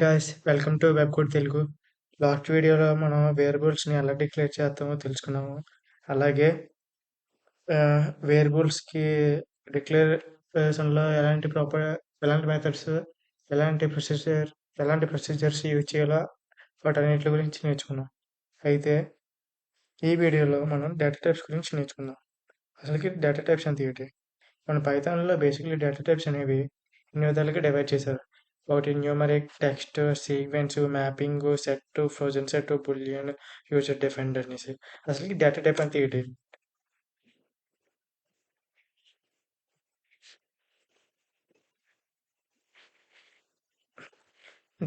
Guys welcome to web code Telugu. Last వీడియోలో మనం వేరియబుల్స్ని ఎలా డిక్లేర్ చేస్తామో తెలుసుకున్నాము. అలాగే వేరియబుల్స్కి డిక్లరేషన్లో ఎలాంటి మెథడ్స్, ఎలాంటి ప్రొసీజర్ ఎలాంటి ప్రొసీజర్స్ యూజ్ చేయాలో వాటన్నిటి గురించి నేర్చుకున్నాం. అయితే ఈ వీడియోలో మనం డేటా టైప్స్ గురించి నేర్చుకుందాం. అసలుకి డేటా టైప్స్ అంటే ఏంటి? మన పైథాన్లో బేసిక్లీ డేటా టైప్స్ అనేవి ఎన్ని విధాలుగా డివైడ్ చేశారు. ఒకటి numeric, text, sequence, mapping, set, frozen set, boolean, user defined అనేసి. అసలు డేటా టైప్ అంటే ఏంటి?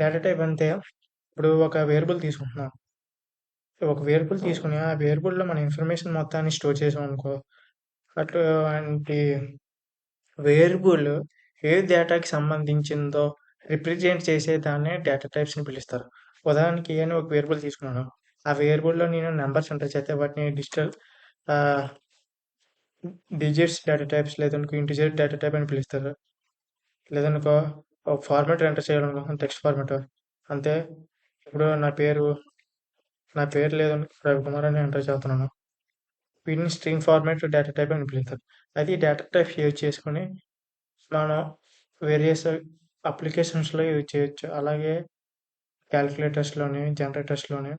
డేటా టైప్ అంటే ఇప్పుడు ఒక వేరియబుల్ తీసుకుంటున్నాం. ఒక వేరియబుల్ తీసుకుని ఆ వేరియబుల్లో మన ఇన్ఫర్మేషన్ మొత్తాన్ని స్టోర్ చేసాం అనుకో, అటువంటి వేరియబుల్ ఏ డేటాకి సంబంధించిందో రిప్రజెంట్ చేసే దాన్నే డేటా టైప్స్ అని పిలుస్తారు. ఉదాహరణకి నేను ఒక వేరియబుల్ తీసుకున్నాను. ఆ వేరియబుల్లో నేను నెంబర్స్ ఎంటర్ చేస్తే వాటిని డిజిట్స్ డేటా టైప్స్, లేదనుకో ఇంటిజర్ డేటా టైప్ అని పిలుస్తారు. లేదనుకో ఒక ఫార్మాట్ ఎంటర్ చేయాలనుకుంటున్నాను, టెక్స్ట్ ఫార్మాట్. అంతే. ఇప్పుడు నా పేరు లేదనుకో రవికుమార్ అని ఎంటర్ చేస్తున్నాను. వీటిని స్ట్రింగ్ ఫార్మాట్ డేటా టైప్ అని పిలుస్తారు. అది డేటా టైప్ యూజ్ చేసుకొని మనం వేరియస్ అప్లికేషన్స్లో యూజ్ చేయొచ్చు. అలాగే క్యాలిక్యులేటర్స్లోని, జనరేటర్స్లోని,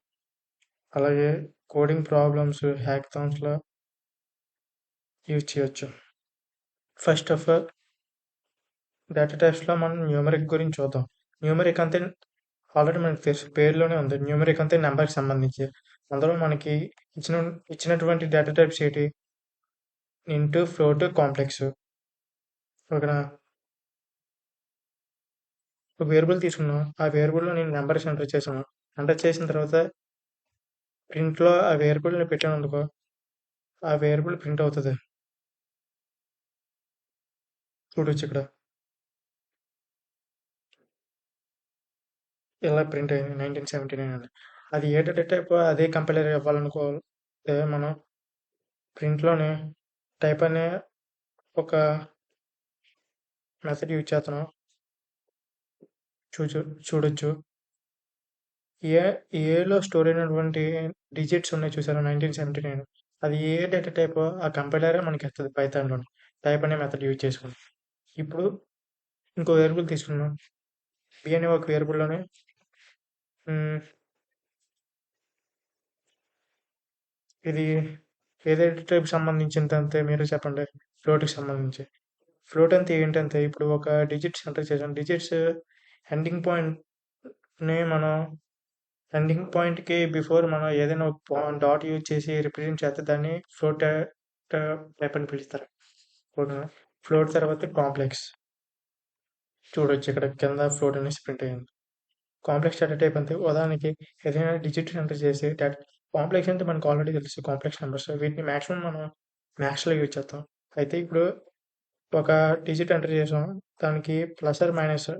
అలాగే కోడింగ్ ప్రాబ్లమ్స్, హ్యాకథాన్స్లో యూజ్ చేయొచ్చు. ఫస్ట్ ఆఫ్ ఆల్ డేటా టైప్స్లో మనం న్యూమరిక్ గురించి చూద్దాం. న్యూమరిక్ అంటే ఆల్రెడీ మనకు తెలుసు, పేరులోనే ఉంది. న్యూమరిక్ అంటే నెంబర్కి సంబంధించి. అందులో మనకి ఇచ్చినటువంటి డేటా టైప్స్ ఏంటి? Into, float, complex. ఓకేనా? ఒక వేరియబుల్ తీసుకున్నాం. ఆ వేరియబుల్లో నేను నెంబర్స్ ఎంటర్ చేశాను. ఎంటర్ చేసిన తర్వాత ప్రింట్లో ఆ వేరియబుల్ని పెట్టాను అనుకో, ఆ వేరియబుల్ ప్రింట్ అవుతుంది. చూడొచ్చు ఇక్కడ ఇలా ప్రింట్ అయింది 1979 అని. అది ఏ డేటా టైప్ అదే కంపైలర్ ఇవ్వాలనుకో, మనం ప్రింట్లోనే టైప్ అనే ఒక మెథడ్ యూజ్ చేస్తున్నాం. చూడొచ్చు. ఏలో స్టోర్ అయినటువంటి డిజిట్స్ ఉన్నాయి చూసారా, 1979. అది ఏ డేటా టైప్ ఆ కంపైలరే మనకి ఇస్తుంది పైథాన్లోని, టైప్ అనే మెథడ్ యూజ్ చేసుకుని. ఇప్పుడు ఇంకో వేరియబుల్ తీసుకున్నాం. బి అనే ఒక వేరియబుల్లోనే ఇది ఏ డేటా టైప్ సంబంధించింది అంతే మీరు చెప్పండి. ఫ్లోట్కి సంబంధించి. ఫ్లోట్ అంతే ఏంటంటే ఇప్పుడు ఒక డిజిట్స్ ఎంటర్ చేసాం. డిజిట్స్ ఎండింగ్ పాయింట్ని మనం ఎండింగ్ పాయింట్కి బిఫోర్ మనం ఏదైనా ఒక డాట్ యూజ్ చేసి రిప్రజెంట్ చేస్తే దాన్ని ఫ్లోట్ టైప్ అని పిలుస్తారు. ఓకేనా? ఫ్లోట్ తర్వాత కాంప్లెక్స్. చూడొచ్చు ఇక్కడ కింద ఫ్లోట్ అనేసి ప్రింట్ అయ్యింది. కాంప్లెక్స్ డేటా టైప్ అంతే. ఉదాహరణకి ఏదైనా డిజిట్ ఎంటర్ చేసి కాంప్లెక్స్ అంటే మనకు ఆల్రెడీ తెలుసు, కాంప్లెక్స్ నెంబర్స్. వీటిని మాక్సిమం మనం మ్యాథ్స్లో యూజ్ చేస్తాం. అయితే ఇప్పుడు ఒక డిజిట్ ఎంటర్ చేసాం, దానికి ప్లస్ ఆర్ మైనస్.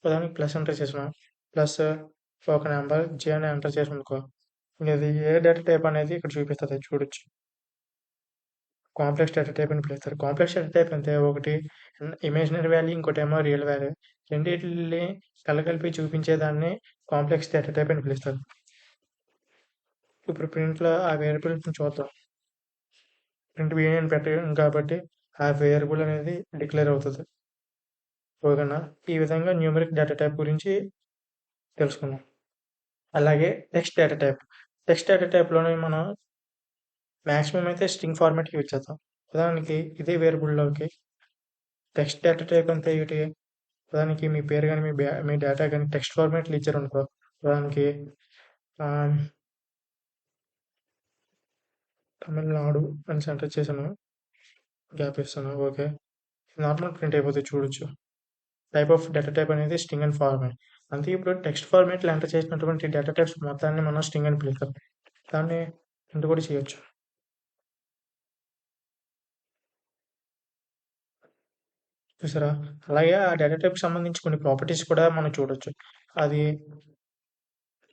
ఉదాహరణకి ప్లస్ ఎంటర్ చేసాం, ప్లస్ ఒక నెంబర్ జే అని ఎంటర్ చేసాం అనుకో, ఇది ఏ డేటా టైప్ అనేది ఇక్కడ చూపిస్తుంది, చూడొచ్చు. కాంప్లెక్స్ డేటా టైప్ అని పిలుస్తారు. కాంప్లెక్స్ డేటా టైప్ అంటే ఒకటి ఇమేజినరీ వాల్యూ, ఇంకోటేమో రియల్ వాల్యూ. రెండింటిని కలగలిపి చూపించేదాన్ని కాంప్లెక్స్ డేటా టైప్ అని పిలుస్తారు. ఇప్పుడు ప్రింట్లో ఆ వేరియబుల్ని చూద్దాం. ప్రింట్ బి అని పెట్టాం కాబట్టి ఆ వేరియబుల్ అనేది డిక్లేర్ అవుతుంది. ఓకేనా? ఈ విధంగా న్యూమరిక్ డేటా టైప్ గురించి తెలుసుకున్నాం. అలాగే text data type. Text data టైప్లోనే మనం మాక్సిమం అయితే స్ట్రింగ్ ఫార్మాట్ యూజ్ చేస్తాం. ఉదాహరణకి ఇదే వేరియబుల్లోకి టెక్స్ట్ డేటా టైప్ అంటే ఏంటి? ఉదాహరణకి మీ పేరు కానీ మీ డేటా కానీ టెక్స్ట్ ఫార్మాట్లో ఇచ్చారు అనుకో. ఉదాహరణకి తమిళనాడు అని సెంటర్ చేశాను, గ్యాప్ ఇస్తాను. ఓకే, నార్మల్ ప్రింట్ అయిపోతే చూడొచ్చు. టైప్ ఆఫ్ డేటా టైప్ అనేది స్ట్రింగ్ అండ్ ఫార్మాట్. అంతే. ఇప్పుడు టెక్స్ట్ ఫార్మాట్లో ఎంటర్ చేసినటువంటి డేటా టైప్స్ మొత్తాన్ని మనం స్ట్రింగ్ అని పిలుస్తాం. దాన్ని ప్రింట్ కూడా చేయొచ్చు. చూసారా? అలాగే ఆ డేటా టైప్కి సంబంధించి కొన్ని ప్రాపర్టీస్ కూడా మనం చూడొచ్చు. అది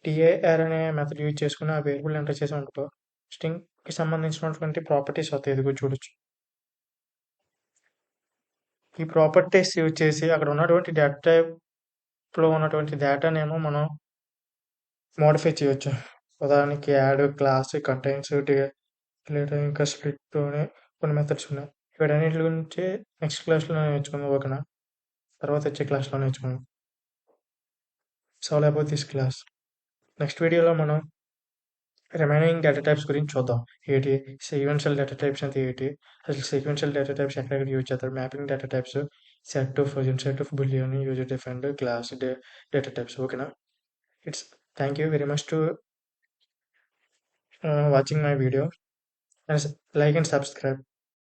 టీఏఆర్ అనే మెథడ్ యూజ్ చేసుకుని ఆ వేరియబుల్ ఎంటర్ చేసాం అనుకో, స్ట్రింగ్కి సంబంధించినటువంటి ప్రాపర్టీస్ వస్తాయి. ఇది కూడా చూడొచ్చు. ఈ ప్రాపర్టీస్ యూజ్ చేసి అక్కడ ఉన్నటువంటి డేటా టైప్ లో ఉన్నటువంటి డేటానేమో మనం మోడిఫై చేయొచ్చు. ఉదాహరణకి యాడ్, క్లాస్, కంటైన్స్, లేదా ఇంకా స్ప్లిట్ అని కొన్ని మెథడ్స్ ఉన్నాయి. వీటన్నిటి గురించి నెక్స్ట్ క్లాస్‌లో నేర్చుకుందాం. ఓకేనా? తర్వాత వచ్చే క్లాస్‌లో నేర్చుకుందాం. So all about this class. Next వీడియోలో మనం రిమైనింగ్ డేటా టైప్స్ గురించి చూద్దాం. ఏంటి సీక్వెన్షియల్ డేటా టైప్స్ అంటే ఏంటి, అసలు సీక్వెన్షియల్ డేటా టైప్స్ ఎక్కడెక్కడ యూజ్ చేస్తారు, mapping data types, set of, set of boolean, user defined, class data types. ఓకేనా? It's thank you very much to watching my video, and like and subscribe.